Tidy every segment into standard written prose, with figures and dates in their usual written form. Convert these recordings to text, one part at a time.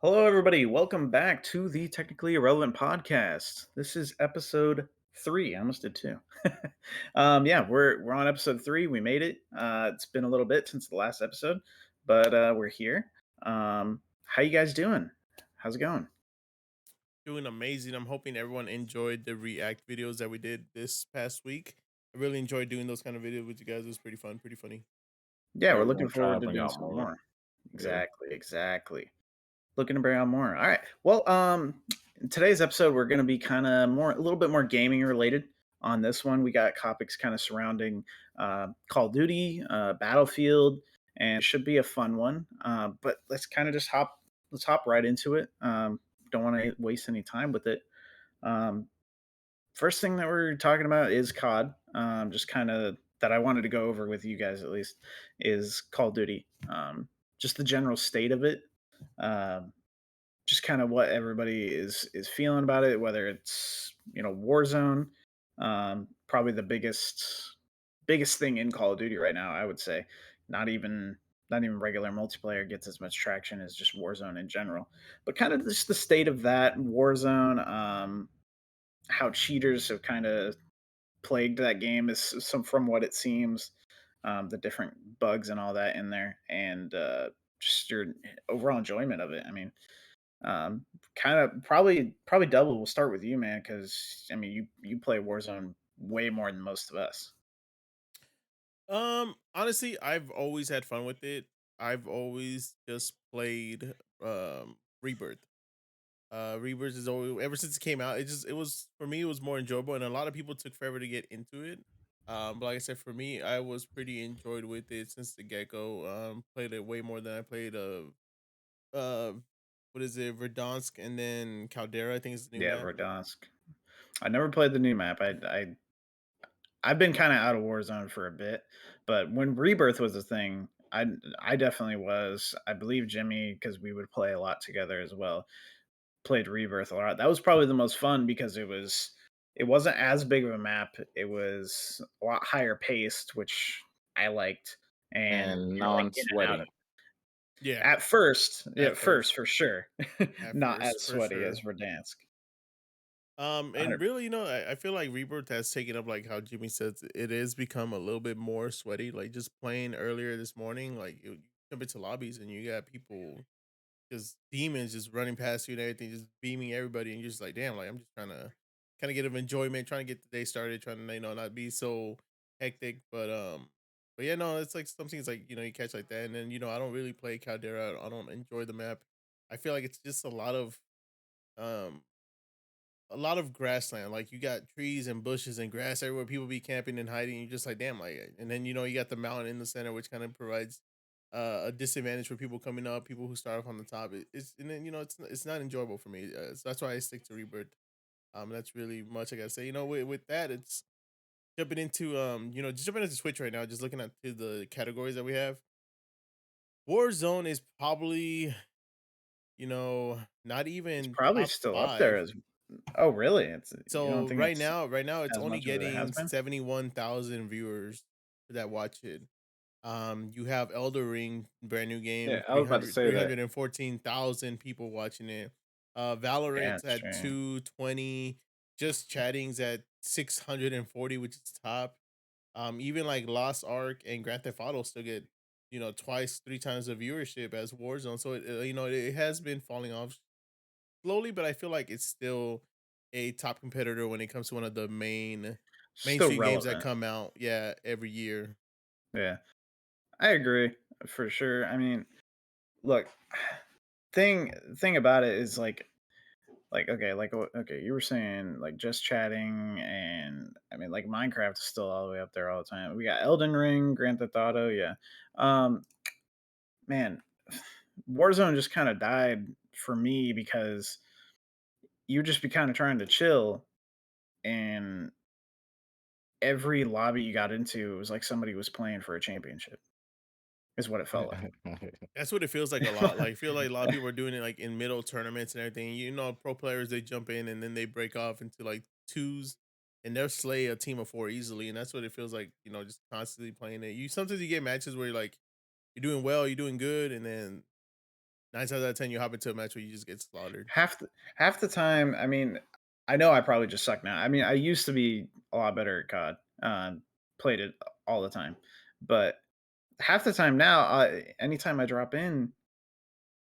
Hello, everybody. Welcome back to the Technically Irrelevant podcast. This is episode three. I almost did two. Yeah, we're on episode three. We made it. It's been a little bit since the last episode, but we're here. How you guys doing? How's it going? Doing amazing. I'm hoping everyone enjoyed the react videos that we did this past week. I really enjoyed doing those kind of videos with you guys. It was pretty fun, pretty funny. Yeah, Yeah, we're we're gonna looking try forward to to bring doing out some more. more. Yeah. Exactly. Looking to bring on more. All right. Well, in today's episode, we're going to be kind of a little bit more gaming related. On this one, we got topics kind of surrounding Call of Duty, Battlefield, and it should be a fun one. But let's kind of just let's hop right into it. Don't want to waste any time with it. Um, First thing that we're talking about is COD. Just kind of that I wanted to go over with you guys at least is Call of Duty. Just the general state of it. Um, just kind of what everybody is feeling about it, whether it's Warzone, probably the biggest thing in Call of Duty right now. I would say not even not even regular multiplayer gets as much traction as just Warzone in general, but kind of just the state of that Warzone. How cheaters have kind of plagued that game is some from what it seems, the different bugs and all that in there, and just your overall enjoyment of it. I mean, kind of probably double. We'll start with you, man, because I mean you play Warzone way more than most of us. Honestly, I've always had fun with it. I've always just played Rebirth. Rebirth is always ever since it came out. It was for me. It was more enjoyable, and a lot of people took forever to get into it. But like I said, for me, I was pretty enjoyed with it since the get go. Played it way more than I played uh what is it, Verdansk and then Caldera, I think is the new Yeah, map. Verdansk. I never played the new map. I've been kind of out of Warzone for a bit, but when Rebirth was a thing, I definitely was. I believe Jimmy because we would play a lot together as well. Played Rebirth a lot. That was probably the most fun because it wasn't as big of a map. It was a lot higher paced, which I liked, and And you're like in and out of non-sweaty. Yeah, at first. Yeah, at at first first. for sure, At not first, as for sweaty as sure. Verdansk. And really, I feel like Rebirth has taken up, like how Jimmy says, it is become a little bit more sweaty. Like just playing earlier this morning, like you jump into lobbies and you got people just demons just running past you and everything, just beaming everybody, and you're just like, damn, like I'm just trying to kind of get of enjoyment, trying to get the day started, trying to not be so hectic. But yeah, no, it's like some things like you catch like that, and then I don't really play Caldera. I don't enjoy the map. I feel like it's just um a lot of grassland. Like you got trees and bushes and grass everywhere. People be camping and hiding. You're just like, damn, like, and then you got the mountain in the center, which kind of provides a disadvantage for people coming up, people who start off on the top. It's and then it's not enjoyable for me. So that's why I stick to Rebirth. That's really much I gotta say. With that, it's jumping into just jumping into Twitch right now. Just looking at the categories that we have. Warzone is probably not It's even probably top still up there 5. as oh, really? You don't So think it's right now it's as only much as it has getting been? 71,000 viewers that watch it. You have Elder Ring, brand new Yeah, game, I was about to say three that. hundred and fourteen thousand people watching it. Yeah, Valorant's it's at true. 220, just chatting's at 640, which is top. Even like Lost Ark and Grand Theft Auto still get, twice, three times the viewership as Warzone. So it has been falling off slowly, but I feel like it's still a top competitor when it comes to one of the Still mainstream games that relevant. come out, yeah, every year. Yeah, I agree for sure. I mean, look, thing about it is okay, you were saying like just chatting, and I mean like Minecraft is still all the way up there all the time. We got Elden Ring, Grand Theft Auto, yeah. Um, man, Warzone just kind of died for me because you would just be kind of trying to chill, and every lobby you got into, it was like somebody was playing for a championship. Is what it felt like. That's what it feels like a lot. Like, I feel like a lot of people are doing it like in middle tournaments and everything. Pro players they jump in and then they break off into like twos and they'll slay a team of four easily. And that's what it feels like, just constantly playing it. You sometimes you get matches where you're like you're doing well, you're doing good, and then 9 times out of 10, you hop into a match where you just get slaughtered. Half the time, I mean, I know I probably just suck now. I mean, I used to be a lot better at COD, played it all the time, but half the time now, anytime I drop in,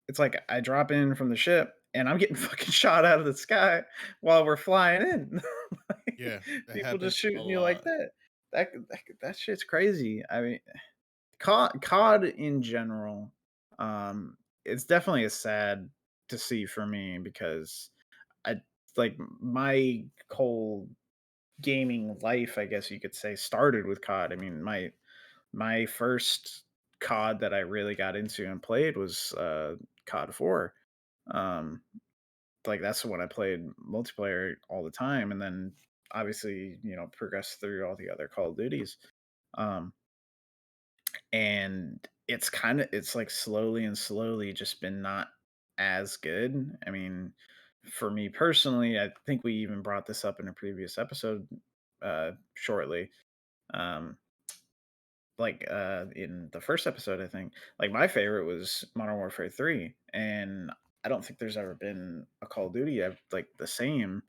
it's like I drop in from the ship and I'm getting fucking shot out of the sky while we're flying in. Like, Yeah, that people just happens a shooting you like lot. that. That shit's crazy. I mean, COD in general, it's definitely a sad to see for me because I like my whole gaming life, I guess you could say, started with COD. I mean, my first COD that I really got into and played was COD 4. Um, like that's when I played multiplayer all the time, and then obviously, progressed through all the other Call of Duties. Um, and it's like slowly and slowly just been not as good. I mean, for me personally, I think we even brought this up in a previous episode shortly. Um, in the first episode, I think, like, my favorite was Modern Warfare 3, and I don't think there's ever been a Call of Duty like the same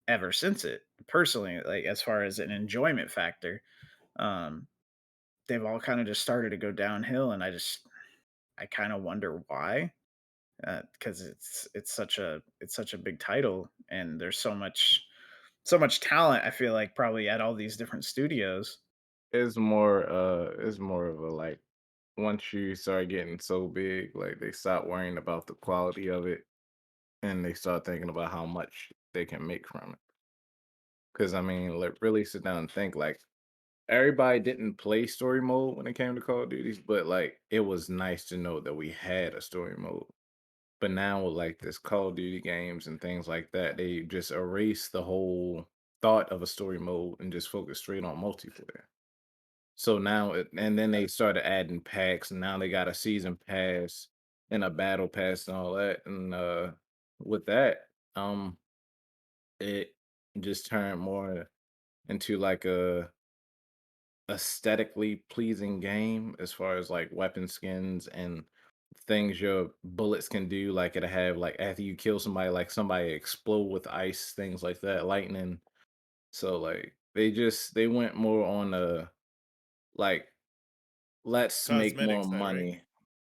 ever since it. Personally, like as far as an enjoyment factor, um, they've all kind of just started to go downhill, and I kind of wonder why. Because it's such a big title, and there's so much talent. I feel like probably at all these different studios. It's more of a like once you start getting so big, like they stop worrying about the quality of it and they start thinking about how much they can make from it. Because I mean, like really sit down and think like everybody didn't play story mode when it came to Call of Duties, but like it was nice to know that we had a story mode. But now with like this Call of Duty games and things like that, they just erase the whole thought of a story mode and just focus straight on multiplayer. So now and then they started adding packs, and now they got a season pass and a battle pass and all that. And with that, it just turned more into like a aesthetically pleasing game as far as like weapon skins and things your bullets can do. Like it'll have like after you kill somebody, like somebody explode with ice, things like that, lightning. So like they went more on the like let's make Cosmetic more side, right? money.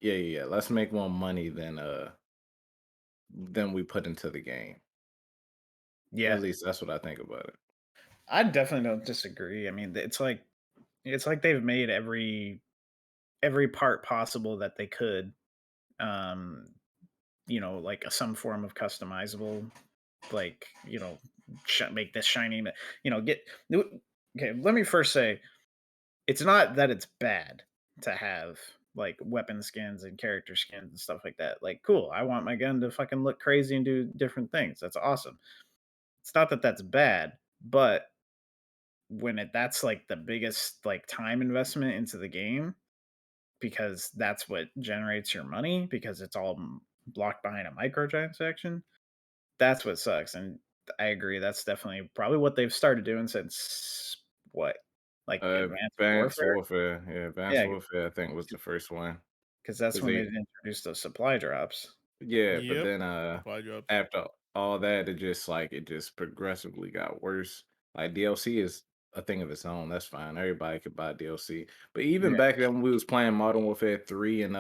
Yeah, yeah, yeah. Let's make more money than we put into the game. At Yeah, least that's what I think about it. I definitely don't disagree. I mean, it's like they've made every part possible that they could. Um, like some form of customizable, like, make this shiny. Get okay. Let me first say it's not that it's bad to have like weapon skins and character skins and stuff like that. Like, cool. I want my gun to fucking look crazy and do different things. That's awesome. It's not that that's bad, but when that's like the biggest like time investment into the game, because that's what generates your money, because it's all blocked behind a microtransaction. That's what sucks. And I agree. That's definitely probably what they've started doing since what, like Advanced Advanced Warfare. Warfare, yeah, Advanced Yeah, Warfare, I think was the first one because that's because when they they, introduced those supply drops. yeah, but Yep. then Supply drops. after all that, it just progressively got worse. Like DLC is a thing of its own. That's fine. Everybody could buy DLC. But even Yeah. back then when we was playing Modern Warfare 3 and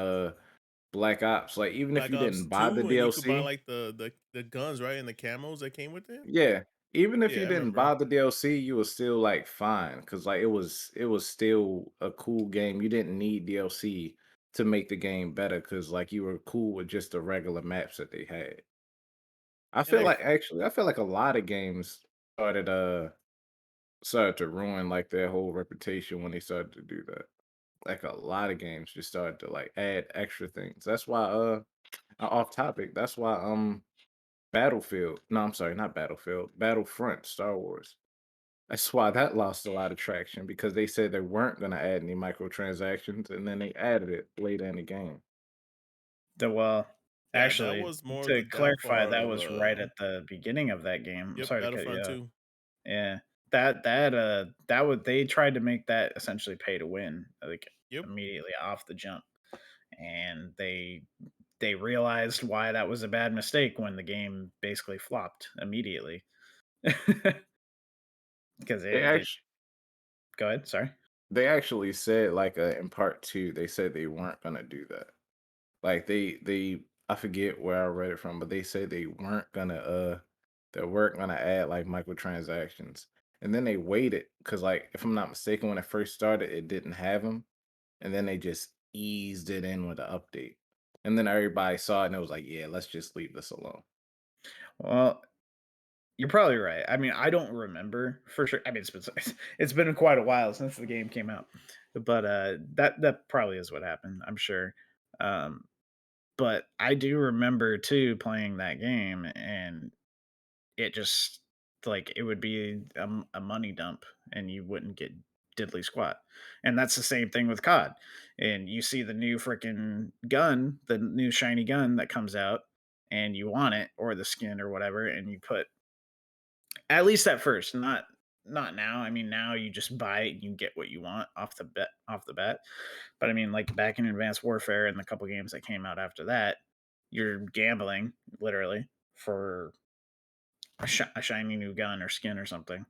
Black Ops, like even if Black you Ops didn't buy the 2, and you could buy DLC, like the guns, right? And the camos that came with it. yeah, even if Yeah, you I didn't remember. buy the DLC, you was still like fine because like it was still a cool game. You didn't need DLC to make the game better because like you were cool with just the regular maps that they had. And I I feel like a lot of games started started to ruin like their whole reputation when they started to do that. Like a lot of games just started to like add extra things. That's why off topic, that's why Battlefield. No, I'm sorry, not Battlefield. Battlefront, Star Wars. That's why that lost a lot of traction because they said they weren't going to add any microtransactions and then they added it later in the game. Well, yeah, that actually, was more of the to clarify, downfall that of was right at the beginning of that game. I'm yep, sorry to cut you Battlefront off. 2. Yeah. That would they tried to make that essentially pay to win, like, Yep. immediately off the jump. And they they realized why that was a bad mistake when the game basically flopped immediately. Because They it actually go ahead, sorry. they actually said like in part two, they said they weren't gonna do that. Like they I forget where I read it from, but they said they weren't gonna add like microtransactions. And then they waited because like if I'm not mistaken, when it first started, it didn't have them, and then they just eased it in with the update. And then everybody saw it and it was like, yeah, let's just leave this alone. Well, you're probably right. I mean, I don't remember for sure. I mean, it's been quite a while since the game came out, but that probably is what happened. I'm sure. Um, but I do remember too playing that game, and it just like it would be a money dump, and you wouldn't get diddly squat. And that's the same thing with COD. And you see the new freaking gun, the new shiny gun that comes out, and you want it or the skin or whatever, and you put at least at first, not now. I mean, now you just buy it and you get what you want off the bat. But I mean, like back in Advanced Warfare and the couple games that came out after that, you're gambling literally for a shiny new gun or skin or something.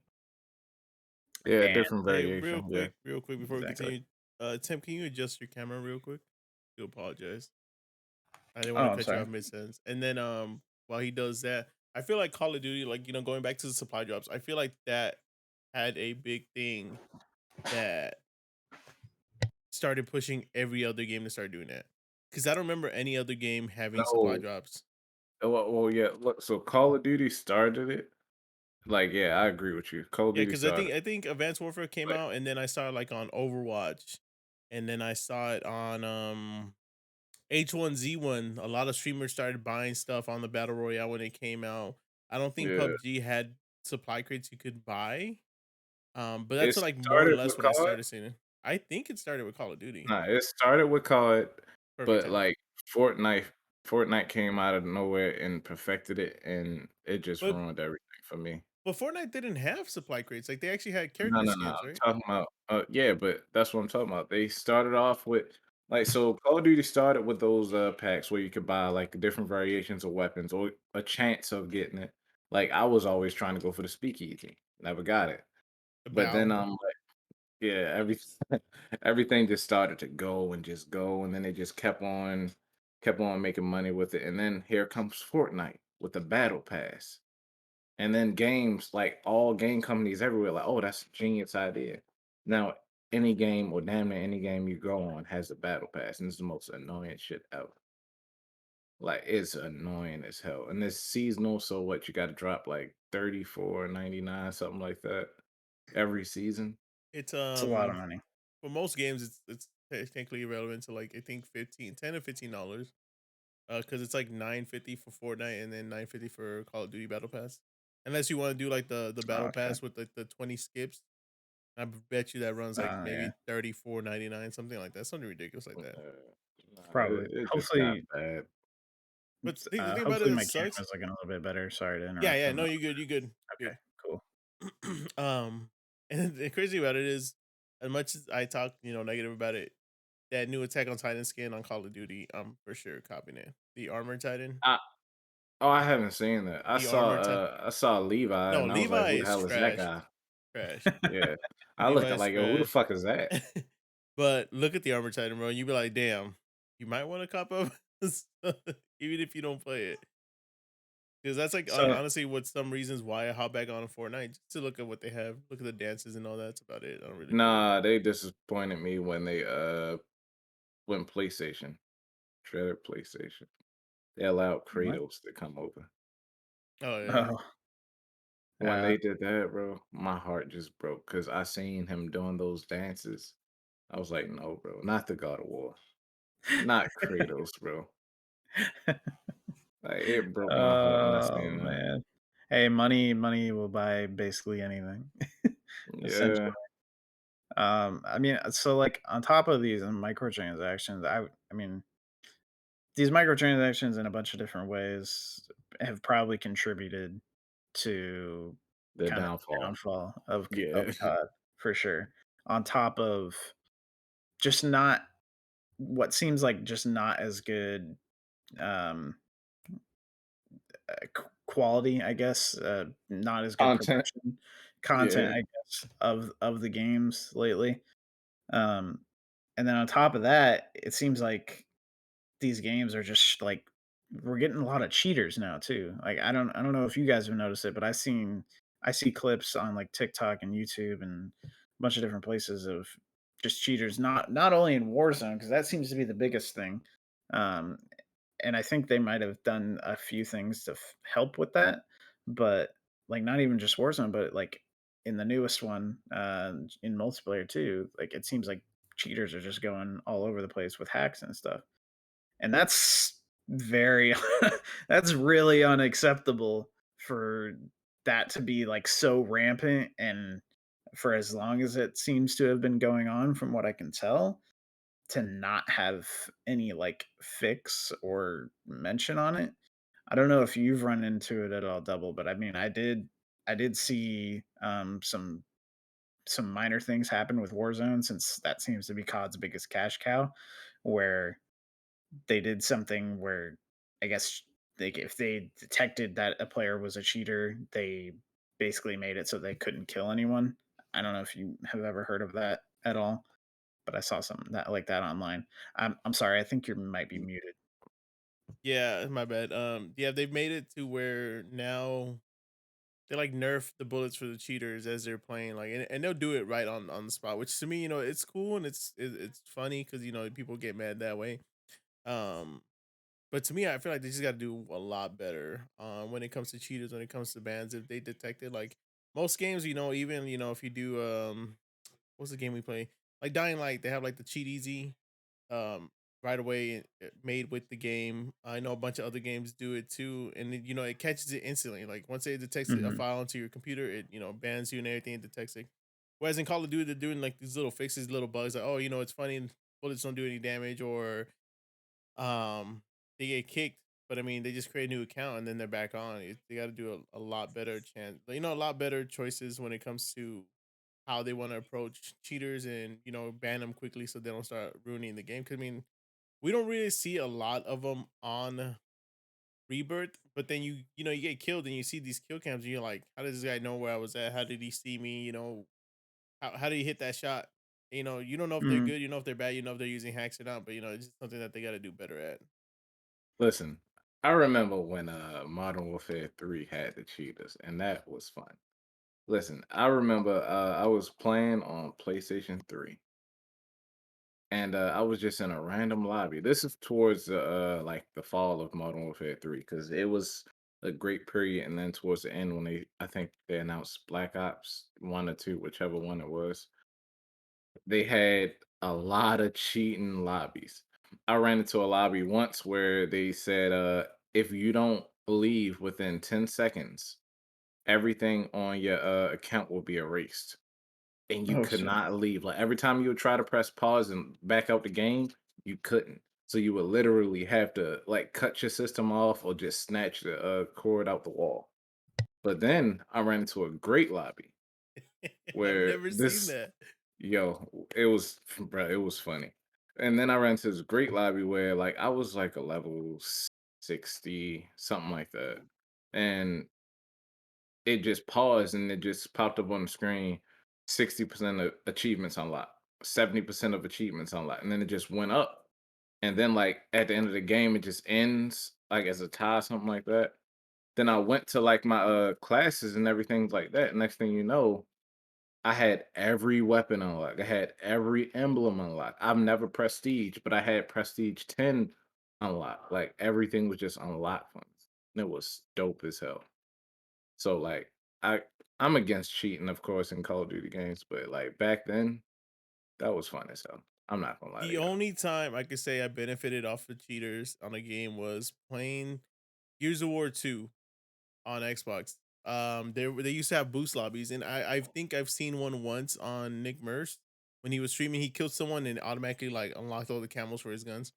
Yeah, And different Hey, variation. Yeah. real quick before we exactly. continue, Tim, can you adjust your camera real quick? Do apologize. I didn't want Oh, to I'm cut you sorry. off mid sentence. And then while he does that, I feel like Call of Duty, like going back to the supply drops, I feel like that had a big thing that started pushing every other game to start doing that. Because I don't remember any other game having supply No. drops. Yeah. Look, so Call of Duty started it. Like, yeah, I agree with you. Call of Yeah, Duty because started, I think Advanced Warfare came but out, and then I saw it like on Overwatch, and then I saw it on H1Z1. A lot of streamers started buying stuff on the battle royale when it came out. I don't think yeah, PUBG had supply crates you could buy. But it that's like more or started less with when I COD. started seeing it. I think it started with Call of Duty. Nah, it started with COD, Perfect but timing. like Fortnite, Fortnite came out of nowhere and perfected it, and it just But ruined everything for me. Fortnite didn't have supply crates. Like they actually had No, character no, no. skins, I'm right? talking about, yeah, but that's what I'm talking about. They started off with like so Call of Duty started with those packs where you could buy like different variations of weapons or a chance of getting it. Like I was always trying to go for the speakeasy, never got it. The But then bow. yeah, everything just started to go, and then they just kept on making money with it. And then here comes Fortnite with the battle pass. And then games, like all game companies everywhere, like, oh, that's a genius idea. Now, any game or damn near any game you go on has a battle pass, and it's the most annoying shit ever. Like it's annoying as hell. And it's seasonal, so what you gotta drop like 34.99, something like that every season. It's It's a lot of money. for most games it's technically irrelevant to like I think 15, 10 or $15. Because it's like 9.50 for Fortnite and then 9.50 for Call of Duty Battle Pass. Unless you want to do like the Oh, Battle okay. Pass with like the 20 skips, I bet you that runs like Oh, yeah, maybe 34.99, something like that, something ridiculous like that. Nah, probably. it just got Hopefully, bad. But the thing about it hopefully that my sucks. camera's looking a little bit better. Sorry to Yeah, interrupt. yeah, I'm no, you good, you good, okay. Cool. good. And the crazy about it is, as much as I talk, negative about it, that new Attack on Titan skin on Call of Duty, I'm for sure copying it. The Armor Titan, I Oh, I haven't seen that. the Armor Titan. I saw Levi No, and I was like, Levi "Who the is hell is that trash. guy?" Trash. Yeah. I looked Levi at is like, "Yo, who the trash. fuck is that?" But look at the Armor Titan, bro. You be like, damn, you might want to cop up, even if you don't play it, because that's like So honestly what some reasons why I hop back on Fortnite just to look at what they have, look at the dances and all that. That's about it. I don't really play it. Nah, they disappointed me when they went PlayStation. Shredded PlayStation. They allowed what? Kratos to come over. Oh yeah, Oh, When uh, they did that, bro, my heart just broke because I seen him doing those dances. I was like, no, bro, not the God of War. Not Kratos, bro. Like it broke my heart when I oh seen that. man. Hey, money will buy basically anything, essentially. Yeah, I mean, so like on top of these microtransactions, I mean, these microtransactions in a bunch of different ways have probably contributed to the kind of the downfall. downfall of Yeah. COD for sure. On top of just not what seems like just not as good um, quality, I guess, not as good Content. production content, Yeah. I guess, of the games lately. Um, and then on top of that, it seems like these games are just like we're getting a lot of cheaters now too. Like I don't know if you guys have noticed it, but I see clips on like TikTok and YouTube and a bunch of different places of just cheaters, not only in Warzone, because that seems to be the biggest thing. Um, and I think they might have done a few things to help with that, but like not even just Warzone, but like in the newest one, in multiplayer too, like it seems like cheaters are just going all over the place with hacks and stuff, and that's very that's really unacceptable for that to be like so rampant and for as long as it seems to have been going on from what I can tell to not have any like fix or mention on it. I don't know if you've run into it at all, Double, but I mean, I did see some minor things happen with Warzone since that seems to be COD's biggest cash cow, where they did something where I guess if they detected that a player was a cheater, they basically made it so they couldn't kill anyone. I don't know if you have ever heard of that at all, but I saw something that like that online. I'm sorry, I think you might be muted. Yeah, my bad. Yeah, they've made it to where now they like nerf the bullets for the cheaters as they're playing, like, and they'll do it right on the spot, which to me, it's cool and it's funny because people get mad that way. Um, but to me, I feel like they just got to do a lot better when it comes to cheaters, when it comes to bans. If they detect it, like most games, even if you do what's the game we play? Like Dying Light, they have like the cheat easy um right away made with the game. I know a bunch of other games do it too, and it catches it instantly. Like once it detects a Mhm. file onto your computer, it bans you and everything. It detects it. Whereas in Call of Duty, they're doing like these little fixes, little bugs, like, oh, it's funny, and bullets don't do any damage, or they get kicked, but I mean, they just create a new account and then they're back on. They got to do a lot better chance, a lot better choices when it comes to how they want to approach cheaters and ban them quickly so they don't start ruining the game. Because I mean, we don't really see a lot of them on Rebirth, but then you get killed and you see these kill cams and you're like, how does this guy know where I was at? How did he see me? How did he hit that shot? You don't know if they're Mhm. good, you know if they're bad, you know if they're using hacks or not, but it's just something that they got to do better at. Listen, I remember when Modern Warfare 3 had the cheaters, and that was fun. Listen, I remember I was playing on PlayStation 3, and I was just in a random lobby. This is towards like the fall of Modern Warfare 3, because it was a great period, and then towards the end when I think they announced Black Ops 1 or 2, whichever one it was, they had a lot of cheating lobbies. I ran into a lobby once where they said, if you don't leave within 10 seconds, everything on your account will be erased. And you Oh could shit. not leave. Like every time you would try to press pause and back out the game, you couldn't. So you would literally have to like cut your system off or just snatch the cord out the wall. But then I ran into a great lobby I've where never seen this that. it was bro, it was funny. And then I ran into this great lobby where like I was like a level 60, something like that. And it just paused and it just popped up on the screen 60% of achievements unlocked, 70% of achievements unlocked. And then it just went up. And then like at the end of the game, it just ends like as a tie, something like that. Then I went to like my classes and everything like that. Next thing you know, I had every weapon unlocked. I had every emblem unlocked. I've never prestige, but I had prestige 10 unlocked. Like everything was just unlocked for me. And it was dope as hell. So like I I'm against cheating, of course, in Call of Duty games, but like back then, that was fun as hell. I'm not gonna lie to The you. only time I could say I benefited off of cheaters on a game was playing Gears of War 2 on Xbox. They used to have boost lobbies, and I think I've seen one once on Nick Merce when he was streaming. He killed someone and automatically like unlocked all the camos for his guns.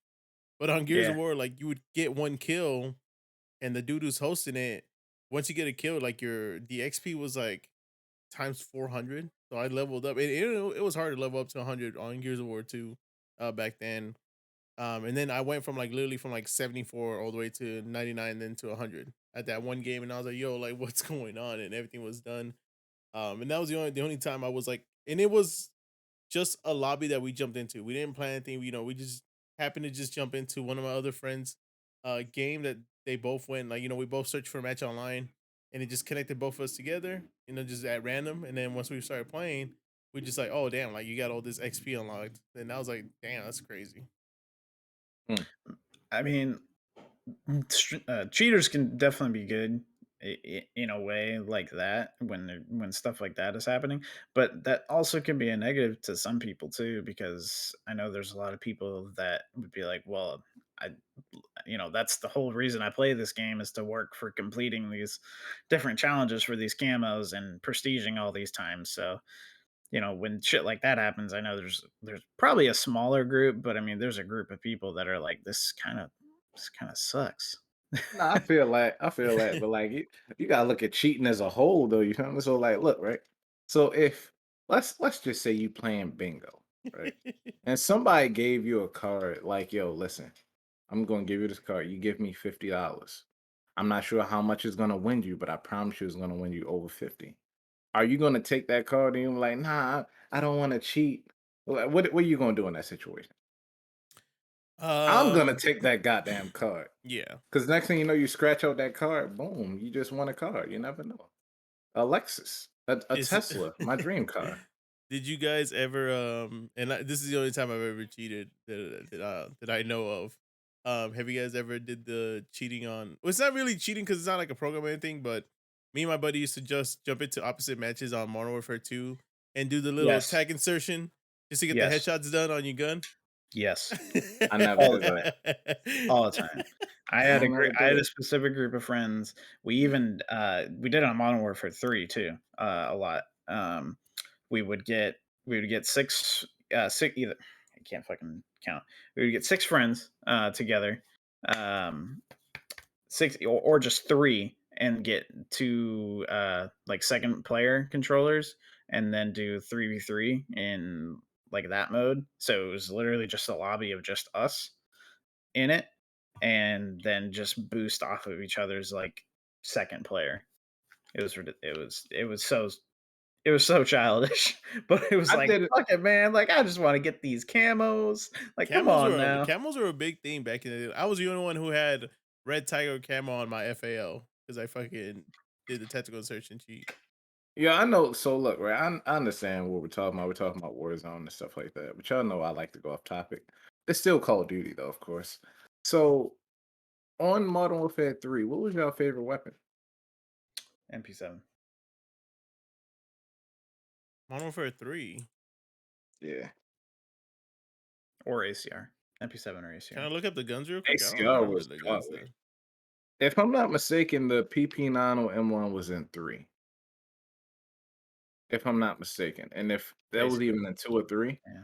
But on Gears Yeah. of War, like you would get one kill, and the dude who's hosting it, once you get a kill, like the XP was like times 400. So I leveled up. It was hard to level up to 100 on Gears of War 2 back then. And then I went from like literally from like 74 all the way to 99, then to 100 at that one game, and I was like, "Yo, like what's going on?" And everything was done. And that was the only time I was like, and it was just a lobby that we jumped into. We didn't plan anything. We just happened to just jump into one of my other friends' game that they both went. Like, we both searched for a match online, and it just connected both of us together. Just at random. And then once we started playing, we just like, oh damn, like you got all this XP unlocked. And I was like, damn, that's crazy. Hmm. I mean, cheaters can definitely be good in a way like that when stuff like that is happening, but that also can be a negative to some people too, because I know there's a lot of people that would be like, well, I that's the whole reason I play this game, is to work for completing these different challenges for these camos and prestiging all these times. So when shit like that happens, I know there's probably a smaller group, but I mean, there's a group of people that are like, this kind of sucks. No, I feel like, but like you gotta look at cheating as a whole, though. You feel me? So like, look, right. So if let's just say you playing bingo, right, and somebody gave you a card, like, yo, listen, I'm gonna give you this card. You give me $50. I'm not sure how much it's gonna win you, but I promise you it's gonna win you over 50. Are you gonna take that card and you're like, nah, I don't want to cheat? What are you gonna do in that situation? I'm gonna um, take that goddamn card. yeah. Because next thing you know, you scratch out that card, boom, you just won a car. You never know. A Lexus, a Is Tesla, my dream car. Did you guys ever this is the only time I've ever cheated that I know of. Have you guys ever did the cheating on, well, it's not really cheating because it's not like a program or anything, but me and my buddy used to just jump into opposite matches on Modern Warfare 2 and do the little Yes, tag insertion just to get the yes, headshots done on your gun. yes, I never all the did time, that. all the time. I had I a group. never I did had it. a specific group of friends. We did it on Modern Warfare 3 too, a lot. We would get six either. I can't fucking count. We would get six friends together, um, six or just three, and get two like second player controllers, and then do 3v3 in like that mode. So it was literally just a lobby of just us in it, and then just boost off of each other's like second player. It was so childish, but it was I like, did it. fuck it, man. Like, I just want to get these camos. Like, come on now. Camos were a big thing back in the day. I was the only one who had red tiger camo on my FAL because I fucking did the tactical insertion cheat. Yeah, I know. So look, right, I understand what we're talking about. We're talking about Warzone and stuff like that. But y'all know I like to go off topic. It's still Call of Duty, though, of course. So on Modern Warfare 3, what was your favorite weapon? MP7 Modern Warfare 3. Yeah. or ACR. MP7 or Can I ACR. look up the guns real quick? I don't ACR remember was the guns godly. though. If I'm not mistaken, the PP9 M1 was in 3. If I'm not mistaken. And if that was Basically, even in 2 or 3. yeah.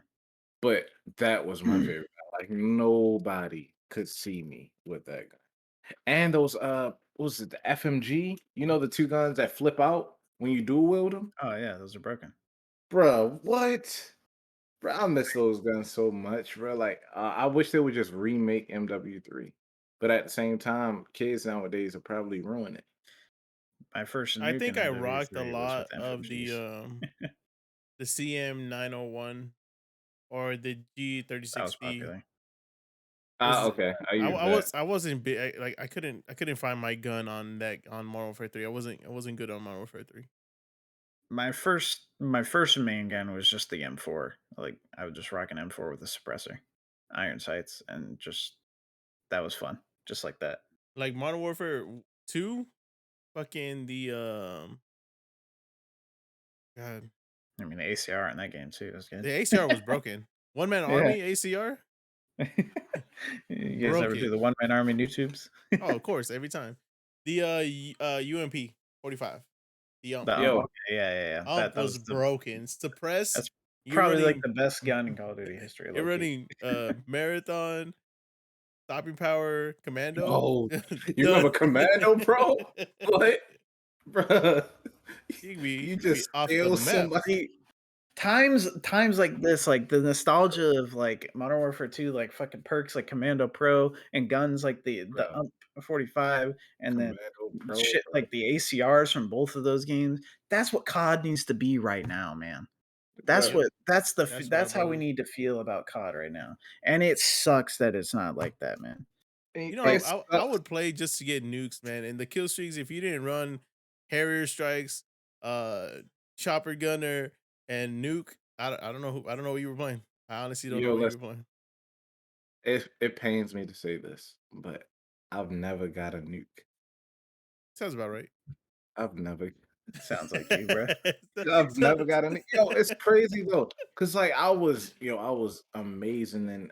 But that was my favorite. Like, nobody could see me with that gun. And those, what was it, the FMG? You know, the 2 guns that flip out when you dual wield them? Oh yeah, those are broken. Bruh, what? Bruh, I miss those guns so much, bro. Like, I wish they would just remake MW3. But at the same time, kids nowadays will probably ruin it. My first I nuke in think I rocked a MW3 was lot with of FMGs. the CM901 or the That was G3060 popular. because Okay. I use that. I wasn't big, like I couldn't find my gun on Modern Warfare 3. I wasn't good on Modern Warfare 3. My first main gun was just the M4. Like, I would just rock an M4 with a suppressor, iron sights, and just that was fun. Just like that. Like Modern Warfare 2, fucking the God, I mean, the ACR in that game too was good. the ACR was broken. One man Yeah. army ACR You guys ever do the broken. one man army new tubes? Oh, of course, every time. The UMP 45, the The Yo, okay, yeah, yeah, yeah. ump That was was broken. that's Suppressed. You're probably like running the best gun in Call of Duty history, you're low key. running marathon, stopping power, commando. oh, you remember Done. Commando, bro? What? Bruh. you can be You you can be just off the steal map. somebody. times like this, like the nostalgia of like Modern Warfare 2, like fucking perks like Commando Pro and guns like the Bro. 45 and then Commando Pro, shit bro. like the ACRs from both of those games. That's what COD needs to be right now, man. That's Yep, Bro. what that's what I that's how we believe. need to feel about COD right now. And it sucks that it's not like that, man. You know, Like It I sucks. would play just to get nukes, man. And the kill streaks, if you didn't run Harrier strikes, uh, chopper gunner, and nuke, I don't know I don't know what you were playing. I honestly don't know Yo, what you were listen, playing. it pains me to say this, but I've never got a nuke. Sounds about right. I've never sounds like you, bro. I've never So- got any. Yo, it's crazy though, cause like I was amazing in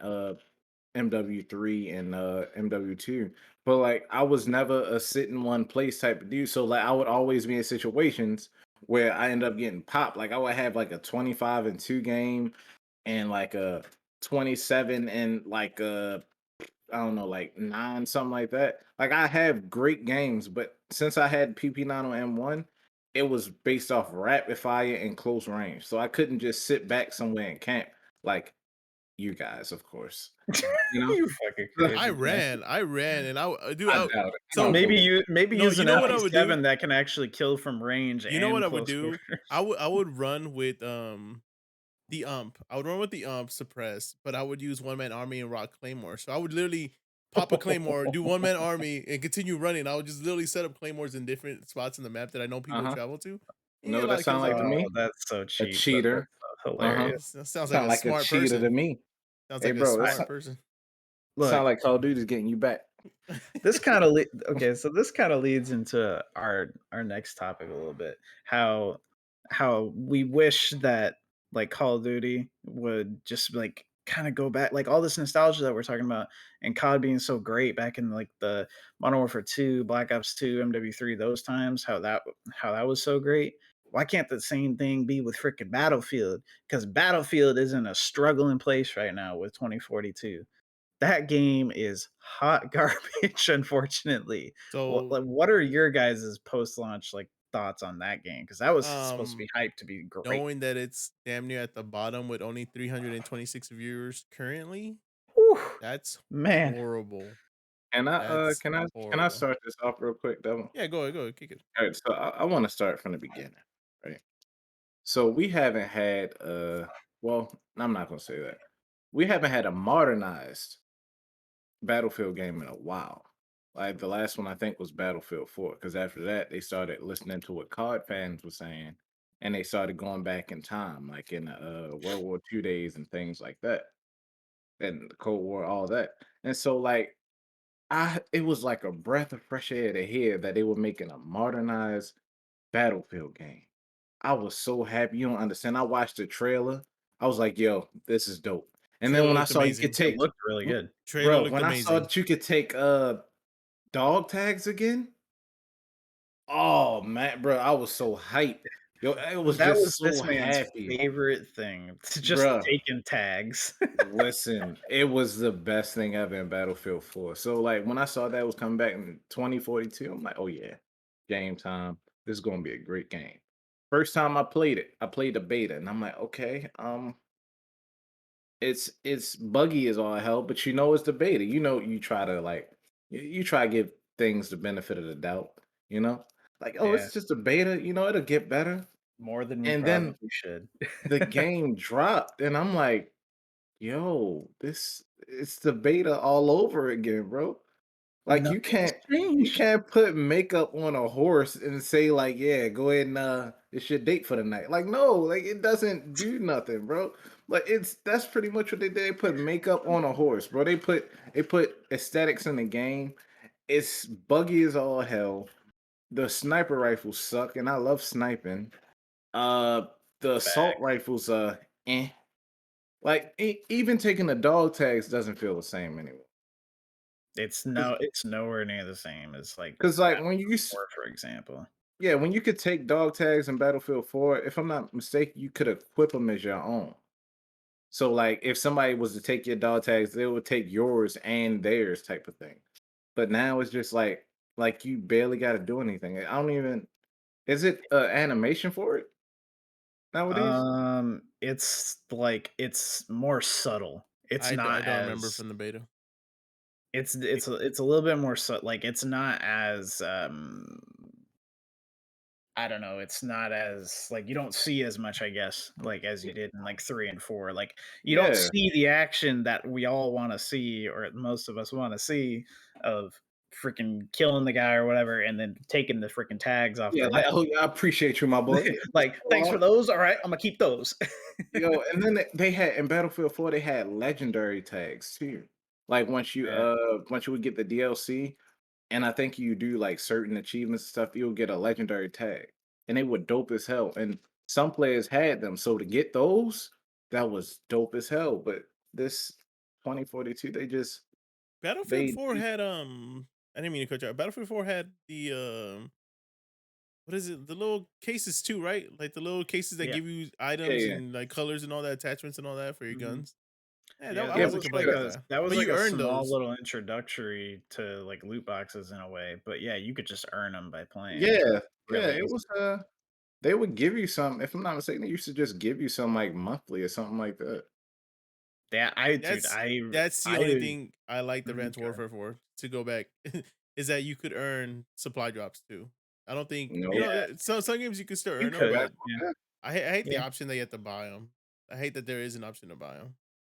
MW3 and MW2, but like I was never a sit in one place type of dude. So like I would always be in situations where I end up getting popped. Like I would have like a 25-2 game and like a 27 and like a I don't know, like 9, something like that. Like I have great games, but since I had PP9 on M1, it was based off rapid fire and close range. So I couldn't just sit back somewhere and camp like you guys, of course. You know? You fucking crazy bastard. I ran, and dude, I doubt it. I don't so Maybe believe you maybe no, use you an know what I would do? MP7 that can actually kill from range You know what and I would close do? quarters. I would run with the ump. I would run with the ump suppressed, but I would use one man army and rock claymore. So I would literally pop a claymore, do one man army, and continue running. I would just literally set up claymores in different spots in the map that I know people Uh-huh. travel to. You You know get a what lot that of sound kills like that to way. Oh, me? that's so A cheap, but cheater. that's so Uh-huh. hilarious. That sounds like Sound a like a smart cheater to person. me. Sounds Hey like a bro, I smart person. sound look, like Call of Duty's getting you back. this kinda okay, so this kinda leads into our next topic a little bit. How we wish that, like, Call of Duty would just, like, kinda go back like, all this nostalgia that we're talking about and COD being so great back in, like, the Modern Warfare 2, Black Ops 2, MW3, those times, how that was so great. Why can't the same thing be with freaking Battlefield? Because Battlefield is in a struggling place right now with 2042. That game is hot garbage, unfortunately. So What are your guys' post-launch, like, thoughts on that game? Because that was supposed to um be hyped to be great. knowing that it's damn near at the bottom with only 326 viewers currently, Whew, that's man. horrible. Can I That's can I horrible. start this off real quick, Devil? Yeah, go ahead, kick it. All right, so I want to start from the beginning, right? So we haven't had well, I'm not gonna say that. We haven't had a modernized Battlefield game in a while. Like the last one I think was Battlefield 4, because after that they started listening to what COD fans were saying, and they started going back in time, like in World War II days and things like that, and the Cold War, all that. And so like it was like a breath of fresh air to hear that they were making a modernized Battlefield game. I was so happy. You don't understand. I watched the trailer. I was like, "Yo, this is dope." And then Trailer when I looked saw you could amazing. It take, looked really good. Trailer bro, looked when I saw amazing. that you could take dog tags again, oh man, bro, I was so hyped. Yo, I was That was just so this man's happy, favorite thing, to just bro. taking tags. Listen, it was the best thing ever in Battlefield 4. So like when I saw that was coming back in 2042, I'm like, oh yeah, game time. This is gonna be a great game. First time I played it, I played the beta, and I'm like, okay, it's buggy as all hell, but you know it's the beta. You know, you try to like you try to give things the benefit of the doubt, you know? Like, oh, Yeah, it's just a beta, it'll get better. more than you And then probably should. the game dropped, and I'm like, yo, this it's the beta all over again, bro. Like Nothing's you changed. can't put makeup on a horse and say like, yeah, go ahead and it's your date for the night. Like, no, like it doesn't do nothing, bro. Like that's pretty much what they did. They put makeup on a horse, bro. They put aesthetics in the game. It's buggy as all hell. The sniper rifles suck, and I love sniping. Uh the assault Facts. rifles eh. Like even taking the dog tags doesn't feel the same anymore. It's nowhere near the same as, like, Because like when Battlefield 4, for example. yeah, when you could take dog tags in Battlefield 4, if I'm not mistaken, you could equip them as your own. So like if somebody was to take your dog tags, they would take yours and theirs type of thing. But now it's just like you barely got to do anything. I don't even is it animation for it? nowadays? It's like it's more subtle. It's I not don't remember as from the beta. it's a little bit more like it's not as I don't know, it's not as like you don't see as much, I guess, like as you did in like 3 and 4. Like you don't Yeah. see the action that we all want to see, or most of us want to see, of freaking killing the guy or whatever, and then taking the freaking tags off Yeah, their like, neck. "Oh, yeah, I appreciate you, my boy." Yeah, just Like, go thanks for on. those. All right, I'm gonna keep those. Yo, and then they had in Battlefield 4, they had legendary tags too. Like, Yeah. once you would get the DLC, and I think you do, like, certain achievements and stuff, you'll get a legendary tag, and they were dope as hell, and some players had them, so to get those, that was dope as hell, but this 2042, Battlefield they 4 had I didn't mean to cut you off. Battlefield 4 had the what is it? The little cases too, right? Like the little cases that Yeah. give you yeah, items yeah. and like colors and all that attachments and all that for your Mhm. guns. Yeah, Yeah, I Yeah, wasn't but complaining about that. that was But like you a earned small those. little introductory to like loot boxes in a way, but yeah, you could just earn them by playing. It's yeah, yeah, really it easy. was, they would give you some if I'm not mistaken, they used to just give you some, like, monthly or something like that. Yeah, dude, That's the I only thing I like the mhm, Advanced go ahead. Warfare for, to go back, is that you could earn supply drops too. I don't think Nope. some games you can still You earn them, could, Back but yeah, okay. I hate the yeah. option that you have to buy them. I hate that there is an option to buy them.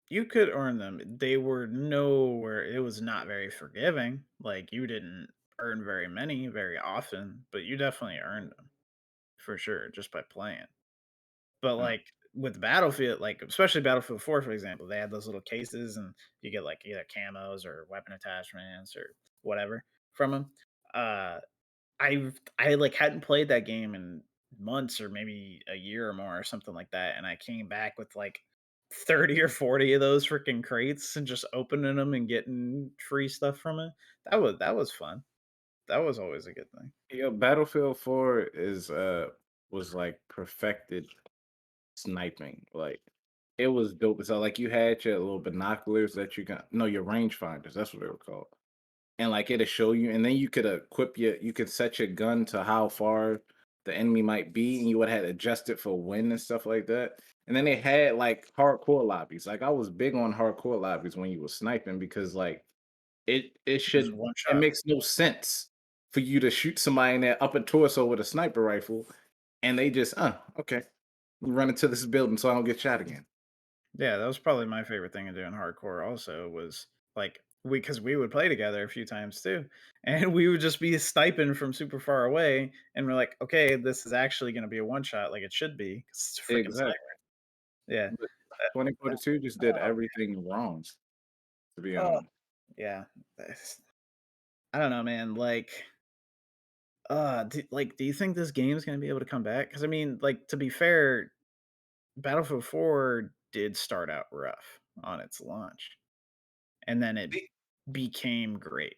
You could earn them. They were nowhere it was not very forgiving, like, you didn't earn very many very often, but you definitely earned them, for sure, just by playing. But, like, with Battlefield, like, especially Battlefield 4, for example, they had those little cases, and you get, like, either camos or weapon attachments or whatever from them. Like, hadn't played that game in months or maybe a year or more or something like that, and I came back with, like, 30 or 40 of those freaking crates and just opening them and getting free stuff from it. That was fun. That was always a good thing. Yeah, Battlefield 4 was like perfected sniping. Like it was dope as hell. Like you had your little binoculars that you can no, your rangefinders, that's what they were called. And like it'll show you, and then you could you could set your gun to how far the enemy might be, and you would have adjust it for wind and stuff like that. And then they had like hardcore lobbies. Like I was big on hardcore lobbies when you were sniping because like Just one it shot. makes no sense for you to shoot somebody in their upper torso with a sniper rifle, and they just, okay, run into this building so I don't get shot again." Yeah, that was probably my favorite thing to do in hardcore also was, like, because we would play together a few times too, and we would just be sniping from super far away, and we're like, "Okay, this is actually gonna be a one shot like it should be 'cause it's a freaking sniper." Exactly. Yeah. But 2042 just did everything wrong, to be Oh, honest. yeah. That's I don't know, man, like, do you think this game is gonna be able to come back? Because I mean, like, to be fair, Battlefield 4 did start out rough on its launch, and then it The became great.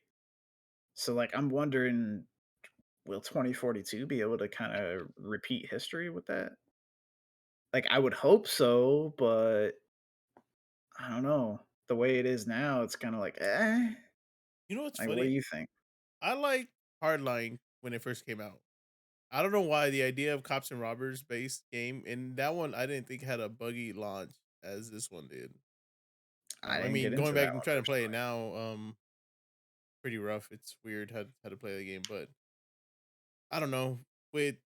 So, like, I'm wondering, will 2042 be able to kinda repeat history with that? Like, I would hope so, but I don't know. The way it is now, it's kinda like, "Eh?" You know what's Like, what do funny? you think? I like Hardline when it first came out. I don't know why the idea of cops and robbers based game, and that one I didn't think had a buggy launch as this one did. I I didn't get mean, going into back that and one trying to play it personally. now, pretty rough. It's weird how to play the game, but I don't know. With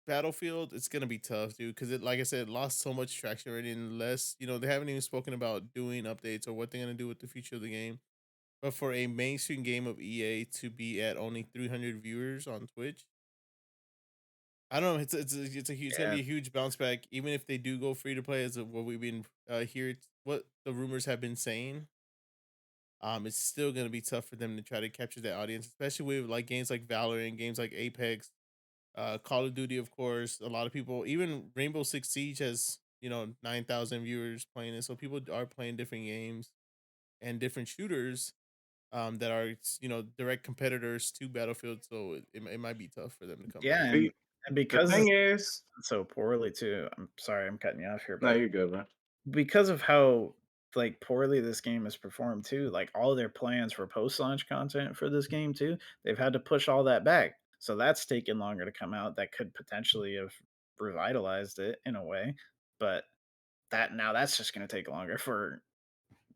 Battlefield, it's gonna be tough, dude, because it, like I said, lost so much traction already. Unless they haven't even spoken about doing updates or what they're gonna do with the future of the game. But for a mainstream game of EA to be at only 300 viewers on Twitch, I don't know. It's gonna Yeah. be a huge bounce back, even if they do go free to play, as of what we've been what the rumors have been saying. It's still gonna be tough for them to try to capture that audience, especially with like games like Valorant, games like Apex, Call of Duty, of course. A lot of people, even Rainbow Six Siege has 9,000 viewers playing it, so people are playing different games and different shooters that are direct competitors to Battlefield. So it might be tough for them to come Yeah, back. and the because thing it's is done so poorly too, I'm sorry I'm cutting you off here, no, but you're good, man. because of how, like, poorly this game has performed too, like, all their plans for post-launch content for this game too, they've had to push all that back. So that's taken longer to come out. That could potentially have revitalized it in a way, but that's just going to take longer for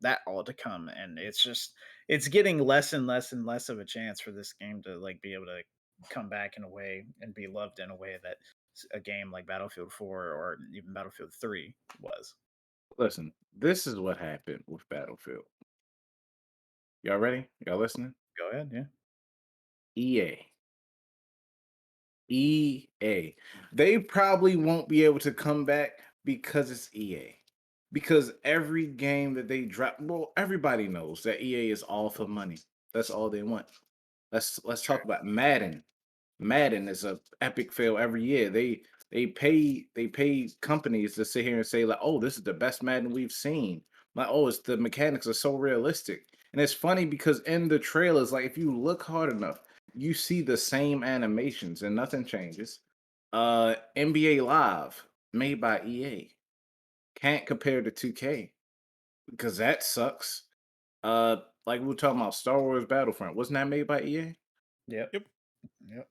that all to come, and it's getting less and less and less of a chance for this game to like be able to come back in a way and be loved in a way that a game like Battlefield 4 or even Battlefield 3 was. Listen, this is what happened with Battlefield. Y'all ready? Y'all listening? Go ahead, yeah. EA. EA. They probably won't be able to come back because it's EA. Because every game that they drop, well, everybody knows that EA is all for money. That's all they want. Let's talk Sure. about Madden. Madden is a epic fail every year. They pay companies to sit here and say like, oh, this is the best Madden we've seen. Like, oh, it's the mechanics are so realistic. And it's funny because in the trailers, like if you look hard enough, you see the same animations and nothing changes. NBA Live, made by EA. Can't compare to 2K because that sucks. Like we were talking about Star Wars Battlefront, wasn't that made by EA? Yep. Yep. Yep.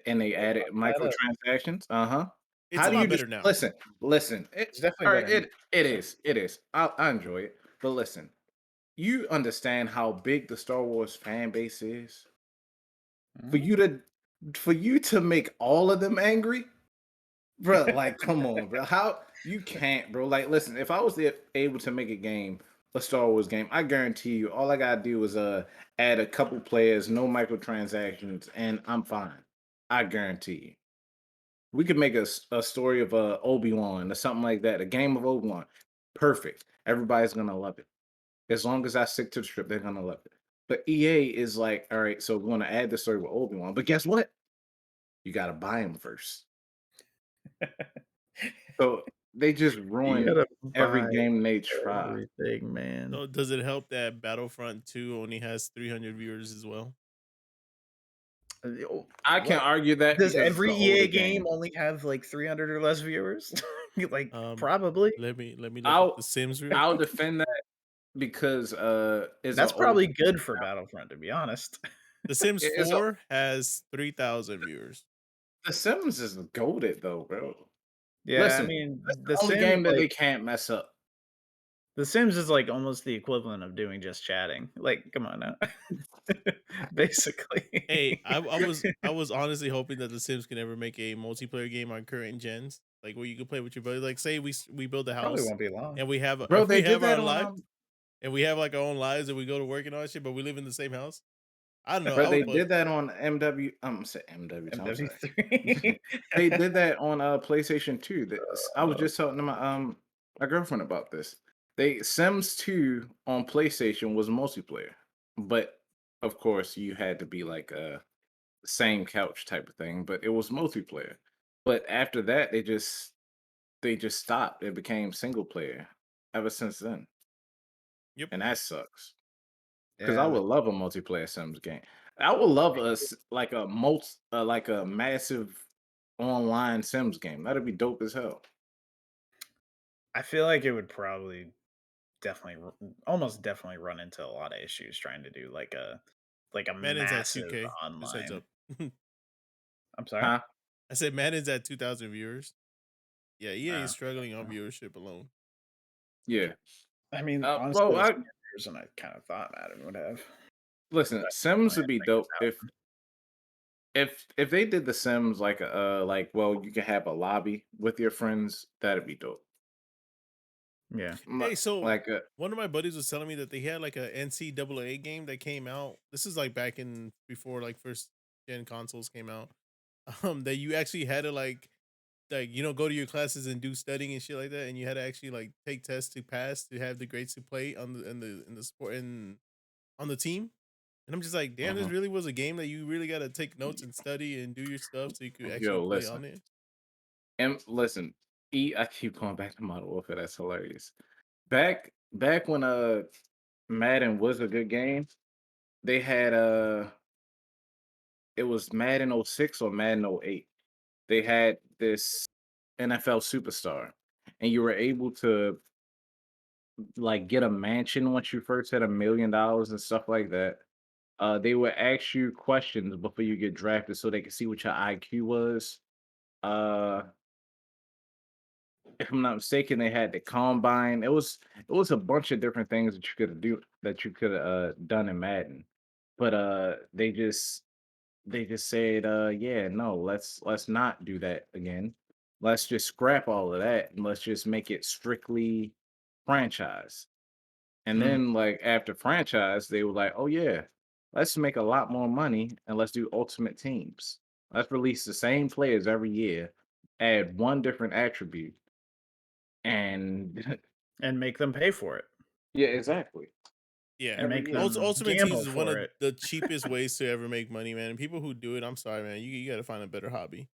And they They added fucked that up. microtransactions. Uh-huh. It's How a do you lot just better now. listen? Listen. It's definitely All right, better now. it is. It is. I enjoy it. But listen, you understand how big the Star Wars fan base is? For Mhm. you to for you to make all of them angry? Bro, like, come on, bro. How you can't, bro. Like, listen, if I was able to make a game, a Star Wars game, I guarantee you, all I gotta do is add a couple players, no microtransactions, and I'm fine. I guarantee you. We could make a story of Obi-Wan or something like that, a game of Obi-Wan. Perfect. Everybody's gonna love it. As long as I stick to the script, they're gonna love it. But EA is like, all right, so we're gonna add the story with Obi-Wan. But guess what? You gotta buy him first. So they just You ruined gotta every buy game they try. everything, man. So does it help that Battlefront 2 only has 300 viewers as well? I What? can't argue that Does because it's every an older EA game game. only have like 300 or less viewers? Like, Um, probably. let me look up The I'll Sims real I'll quick. defend that because it's an That's older probably game good for now. Battlefront, to be honest. The Sims It's a 4 has 3,000 viewers. The Sims is goaded though, bro. Yeah, I Listen, mean, that's the only game that they can't mess up. The Sims is like almost the equivalent of doing just chatting. Like, come on now. Hey, Basically. I was honestly hoping that The Sims can ever make a multiplayer game on current gens, like where you could play with your buddy. Like, say we build a Probably house won't be long. and we have Bro, they we did have our that own on lives and we have like our own lives and we go to work and all that shit, but we live in the same house. I don't know. bro, I would they play. did that on MW say MW, I'm sorry. MW3. They did that on PlayStation 2. I was Oh, just talking to my girlfriend about this. They Sims 2 on PlayStation was multiplayer, but of course you had to be like a same couch type of thing, but it was multiplayer. But after that, they just stopped. It became single player ever since then, Yep. and that sucks. Because I yeah, would love a multiplayer Sims game. I would love like a like a massive online Sims game. That'd be dope as hell. I feel like it would probably definitely almost definitely run into a lot of issues trying to do like a Madden's at massive 2K. Just heads online. up. I'm sorry? Huh? I said Madden's at 2,000 viewers. Yeah, EA is Okay. struggling on Well, viewership alone. Yeah. I mean, honestly, Well, there's I more years than I kind of thought Madden would have. listen. But Sims definitely, would be I think dope it's if out. if they did the Sims like well you can have a lobby with your friends. That'd be dope. Yeah. Hey, so Like one of my buddies was telling me that they had like a NCAA game that came out. This is like back in before like first gen consoles came out. That you actually had to like go to your classes and do studying and shit like that, and you had to actually like take tests to pass to have the grades to play on the sport and on the team. And I'm just like, damn, this mhm. really was a game that you really got to take notes and study and do your stuff so you could actually Yo, play listen. on it. And listen. I keep going back to Modern Warfare. That's hilarious. Back when Madden was a good game, they had it was Madden '06 or Madden '08. They had this NFL superstar, and you were able to like get a mansion once you first had $1 million and stuff like that. They would ask you questions before you get drafted so they could see what your IQ was. Uh if I'm not mistaken, they had the combine. It was a bunch of different things that you could do that you could done in Madden. But they just said, yeah, no, let's not do that again. Let's just scrap all of that and let's just make it strictly franchise. And Mm. then like after franchise, they were like, oh yeah, let's make a lot more money and let's do ultimate teams. Let's release the same players every year, add one different attribute, and And make them pay for it yeah, exactly. Yeah. and Every make year. them Ultimate Teams gamble is one for of it. the cheapest ways to ever make money, man. And people who do it, I'm sorry, man. You got to find a better hobby.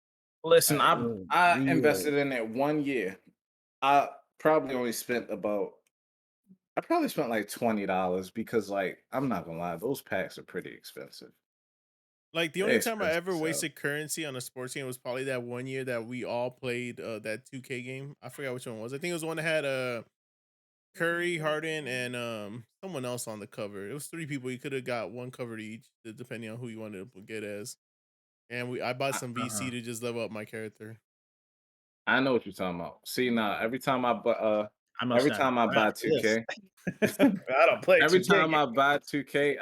Listen, I I we invested in it 1 year. I probably only spent about I probably spent like $20 because like I'm not gonna lie, those packs are pretty expensive. Like the They're only time I expensive, ever so wasted currency on a sports game was probably that one year that we all played that 2K game. I forgot which one it was. I think it was the one that had Curry, Harden, and someone else on the cover. It was three people. You could have got one cover to each, depending on who you wanted to get as. And I bought I, some VC uh-huh. to just level up my character. I know what you're talking about. See now, I must every not be time I around buy for this. 2K, I don't play every 2K time I games. buy 2K,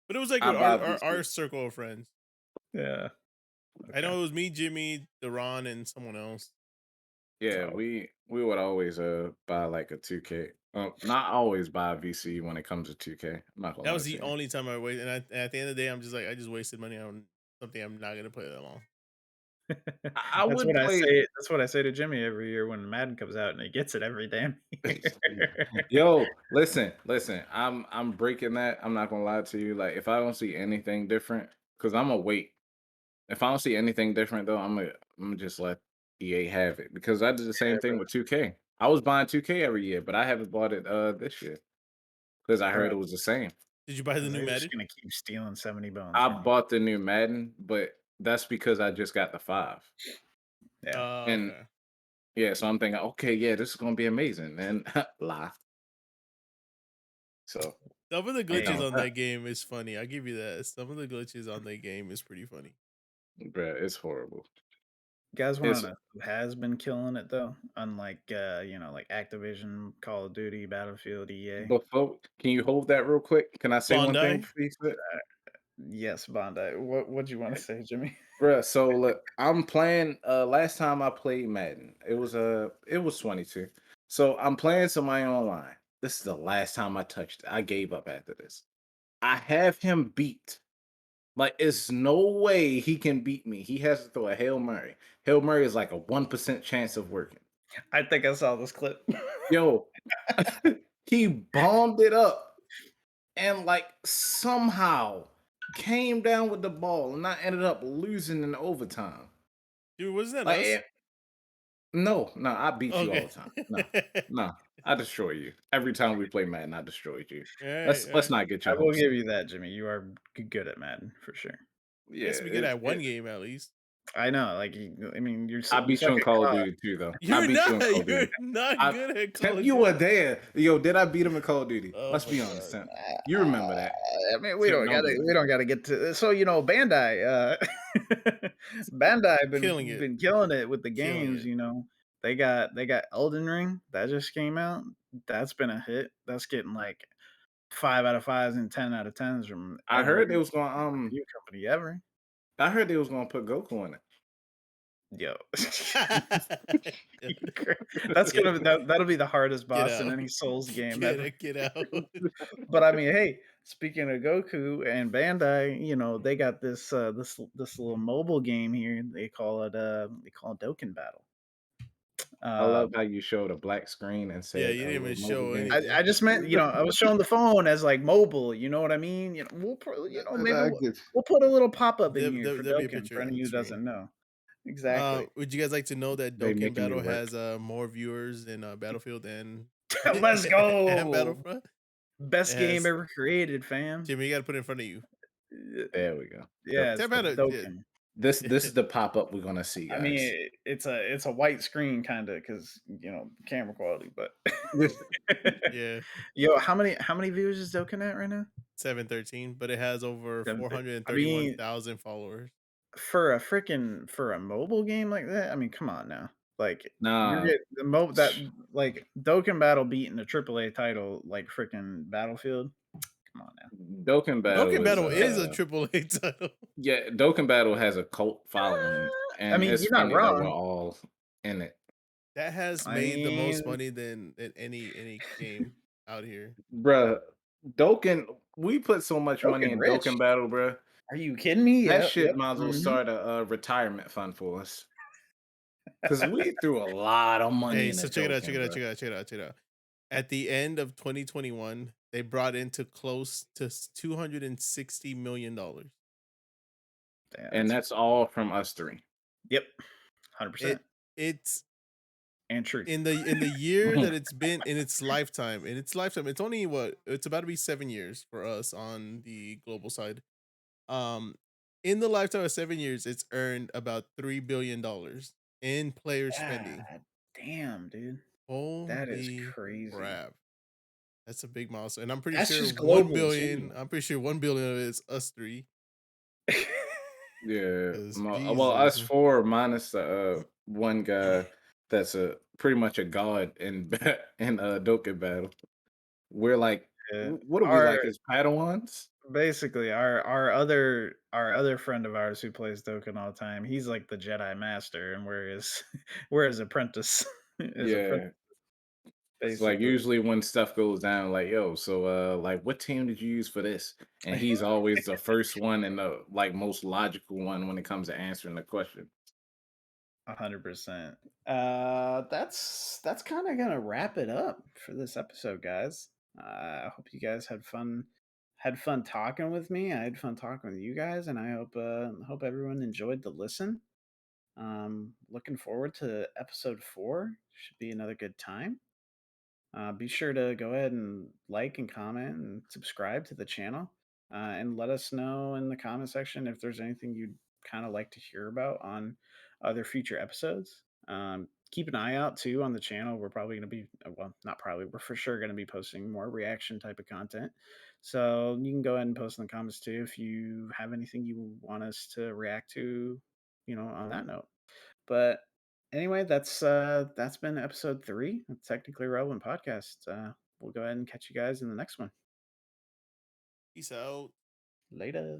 But it was like I with buy our VC. circle of friends. Yeah. I Okay. know it was me, Jimmy, Deron, and someone else. Yeah, Oh, we would always buy like a 2K. Not always buy VC when it comes to 2K. I'm not gonna That lie was the to you. only time I wasted. And at the end of the day, I'm just like, I just wasted money on something I'm not gonna play that long. I that's would what I play. say. That's what I say to Jimmy every year when Madden comes out, and he gets it every damn year. Yo, listen. I'm breaking that. I'm not gonna lie to you. Like, if I don't see anything different, because I'm gonna wait. If I don't see anything different though, I'm gonna just let EA have it because I did the same Yeah, thing bro. with 2K. I was buying 2K every year, but I haven't bought it this year because I heard Bro, it was the same. Did you buy the 'cause new they're just Madden? gonna keep stealing 70 bones I from you. bought the new Madden, but that's because I just got the 5. Yeah. And Okay. yeah, so I'm thinking, okay, yeah, this is gonna be amazing. And lie. So Some of the I'm Hey, done glitches with on that. that game is funny. I'll give you that. Some of the glitches on that game is pretty funny. Bruh, it's horrible. you guys wanna It's know who has been killing it though? Unlike, like Activision, Call of Duty, Battlefield, EA? before can you hold that real quick? Can I say one thing, Bondi? please? Yes, Bondi. What'd you wanna say, Jimmy? Bruh, so look, I'm playing last time I played Madden, it was 22. So I'm playing somebody online. This is the last time I touched it. I gave up after this. I have him beat. Like it's no way he can beat me. He has to throw a Hail Mary. Hail Mary is like a 1% chance of working. I think I saw this clip. Yo, he bombed it up and like somehow came down with the ball and I ended up losing in overtime. Dude, wasn't that Like us? no, I beat you all Okay. the time. No, I destroy you. Every time we play Madden, I destroyed you. All right, Let's all let's right. not get I your will hopes give up. you that, Jimmy. You are good at Madden for sure. You Yeah, guys to be good at one game at least. I know, like, I mean, I you beat you suck in at Call of COD. Duty too, though. I You're beat you in Call of not. You're Duty. not I good at Call Temp, of you were Duty. there. Yo, did I beat him in Call of Duty? Oh Let's my be honest, god. Temp. You remember that. I mean, Temp, don't do we that. don't gotta get to so, Bandai, Bandai Killing it. been killing it with the Killing games, it. they got Elden Ring, that just came out. That's been a hit. That's getting, like, 5 out of 5s and 10 out of 10s from I heard they every was going review company ever. I heard they was gonna put Goku in it. Yo. Yeah. That's Get gonna that'll be the hardest get boss in out. any Souls game Get ever. it, get out. But I mean, hey, speaking of Goku and Bandai, they got this little mobile game here. They call it Dokkan Battle. I Uh, love how you showed a black screen and Yeah, said you a didn't little even mobile show game. I anything. just meant, I was showing the phone as like mobile. You know what I mean? Maybe I get we'll put a little pop up in There, here there, for there'll be a Dokkan picture for on anyone the who doesn't screen. know. Exactly. Would you guys like to know that they Dokkan making me Battle work. has more viewers than Battlefield and Let's and go. Battlefront? It Best game has ever created, fam. Jimmy. You got to put it in front of you. Uh, There we go. Yeah, it's Tap the out. Dokkan. This is the pop up we're gonna see, I mean, guys. it's a white screen kinda because camera quality, but Yeah, yo, how many viewers is Dokkan at right now? 713, but it has over I mean, 431,000 followers. for a mobile game like that, I mean, come on now. Like you're Nah, getting the that like Dokkan Battle beating a AAA title like freaking Battlefield. Come on now. Dokkan Battle Dokkan is Battle is a triple A title. yeah, Dokkan Battle has a cult following, I and mean, it's you're not funny that we're wrong. all in it. That has I made the most mean, money than any game out here. Bruh, Dokkan we put so much money Dokkan in Dokkan Rich. Battle, bruh. Are you kidding me? That Yep, shit yep. might as well Mhm. start a retirement fund for us. Cause we threw a lot of money Hey, in so the check it out, check Dokkan, it out, bruh. check it out, check it out, check it out. At the end of 2021, they brought into close to $260 million. Yeah, And that's that's all from us three. yep, 100%. It's And truth. in the year that it's been in its lifetime, it's only it's about to be 7 years for us on the global side. Um, in the lifetime of 7 years, it's earned about $3 billion in player spending. God damn, dude. That is Holy crazy. crap. That's a big milestone. And I'm pretty That's sure just 1 global billion, too. I'm pretty sure 1 billion of it is us three. Yeah. Because Well, us Jesus. four minus the one guy that's a pretty much a god in in Dokkan Battle. We're like Yeah. what are we Our like his Padawans? basically our other friend of ours who plays Dokkan all the time, he's like the Jedi master and we're his we're his apprentice. His apprentice Yeah. It's like basically. usually when stuff goes down, like, yo, so like what team did you use for this? And he's always the first one and the like most logical one when it comes to answering the question. 100%. That's kind of gonna wrap it up for this episode, guys. I hope you guys had fun talking with me. I had fun talking with you guys, and I hope everyone enjoyed the listen. Looking forward to episode 4. Should be another good time. Be sure to go ahead and like and comment and subscribe to the channel. And let us know in the comment section if there's anything you'd kind of like to hear about on other future episodes. Keep an eye out too on the channel. We're probably going to be, well, not probably, we're for sure going to be posting more reaction type of content. So you can go ahead and post in the comments too if you have anything you want us to react to, on that note. But anyway, that's been episode 3 of Technically Relevant Podcast. We'll go ahead and catch you guys in the next one. Peace out. Later.